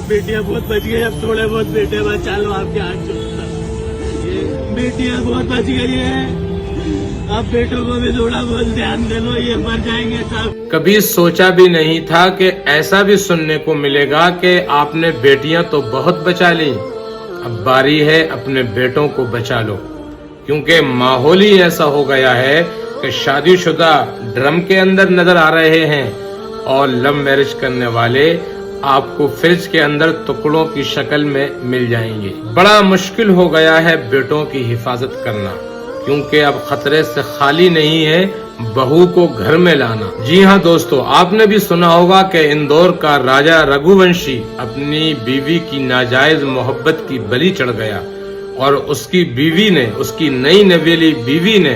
बेटियां बहुत बच गई, अब थोड़े बहुत बेटे बचा लो, आपके हाथ जोड़ता हूं। ये बेटियां बहुत बच गई है, आप बेटों को भी थोड़ा बहुत ध्यान दे लो, ये मर जाएंगे सब। कभी सोचा भी नहीं था कि ऐसा भी सुनने को मिलेगा कि आपने बेटियां तो बहुत बचा ली, अब बारी है अपने बेटों को बचा लो, क्योंकि माहौल ही ऐसा हो गया है कि शादीशुदा ड्रम के अंदर नजर आ रहे हैं और लव मैरिज करने वाले आपको फ्रिज के अंदर टुकड़ों की शक्ल में मिल जाएंगे। बड़ा मुश्किल हो गया है बेटों की हिफाजत करना, क्योंकि अब खतरे से खाली नहीं है बहू को घर में लाना। जी हाँ दोस्तों, आपने भी सुना होगा कि इंदौर का राजा रघुवंशी अपनी बीवी की नाजायज मोहब्बत की बलि चढ़ गया और उसकी बीवी ने, उसकी नई नवेली बीवी ने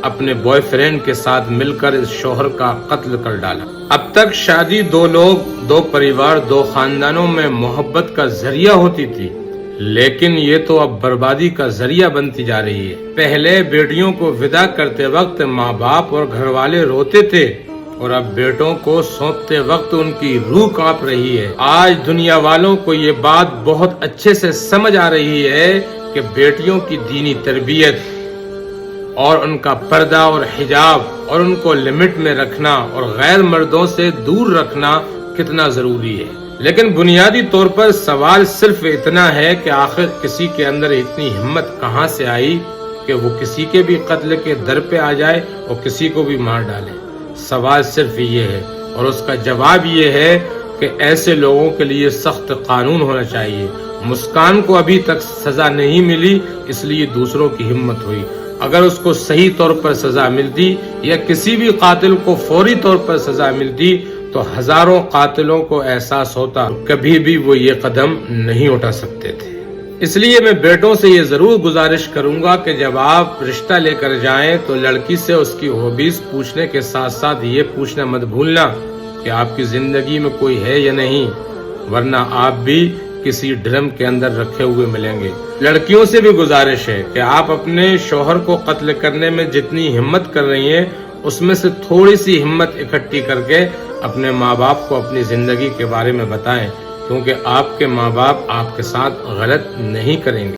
अपने बॉयफ्रेंड के साथ मिलकर इस शौहर का कत्ल कर डाला। अब तक शादी दो लोग, दो परिवार, दो खानदानों में मोहब्बत का जरिया होती थी, लेकिन ये तो अब बर्बादी का जरिया बनती जा रही है। पहले बेटियों को विदा करते वक्त माँ बाप और घर वाले रोते थे और अब बेटों को सौंपते वक्त उनकी रूह कांप रही है। आज दुनिया वालों को ये बात बहुत अच्छे से समझ आ रही है कि बेटियों की दीनी तरबियत और उनका पर्दा और हिजाब और उनको लिमिट में रखना और गैर मर्दों से दूर रखना कितना जरूरी है। लेकिन बुनियादी तौर पर सवाल सिर्फ इतना है कि आखिर किसी के अंदर इतनी हिम्मत कहां से आई कि वो किसी के भी कत्ल के दर पे आ जाए और किसी को भी मार डाले। सवाल सिर्फ ये है और उसका जवाब ये है कि ऐसे लोगों के लिए सख्त कानून होना चाहिए। मुस्कान को अभी तक सजा नहीं मिली, इसलिए दूसरों की हिम्मत हुई। अगर उसको सही तौर पर सजा मिलती या किसी भी कातिल को फौरी तौर पर सजा मिलती तो हजारों कातिलों को एहसास होता, कभी भी वो ये कदम नहीं उठा सकते थे। इसलिए मैं बेटों से ये जरूर गुजारिश करूंगा कि जब आप रिश्ता लेकर जाएं तो लड़की से उसकी हॉबीज पूछने के साथ साथ ये पूछना मत भूलना कि आपकी जिंदगी में कोई है या नहीं, वरना आप भी किसी ड्रम के अंदर रखे हुए मिलेंगे। लड़कियों से भी गुजारिश है कि आप अपने शौहर को कत्ल करने में जितनी हिम्मत कर रही हैं, उसमें से थोड़ी सी हिम्मत इकट्ठी करके अपने माँ बाप को अपनी जिंदगी के बारे में बताएं, क्योंकि आपके माँ बाप आपके साथ गलत नहीं करेंगे।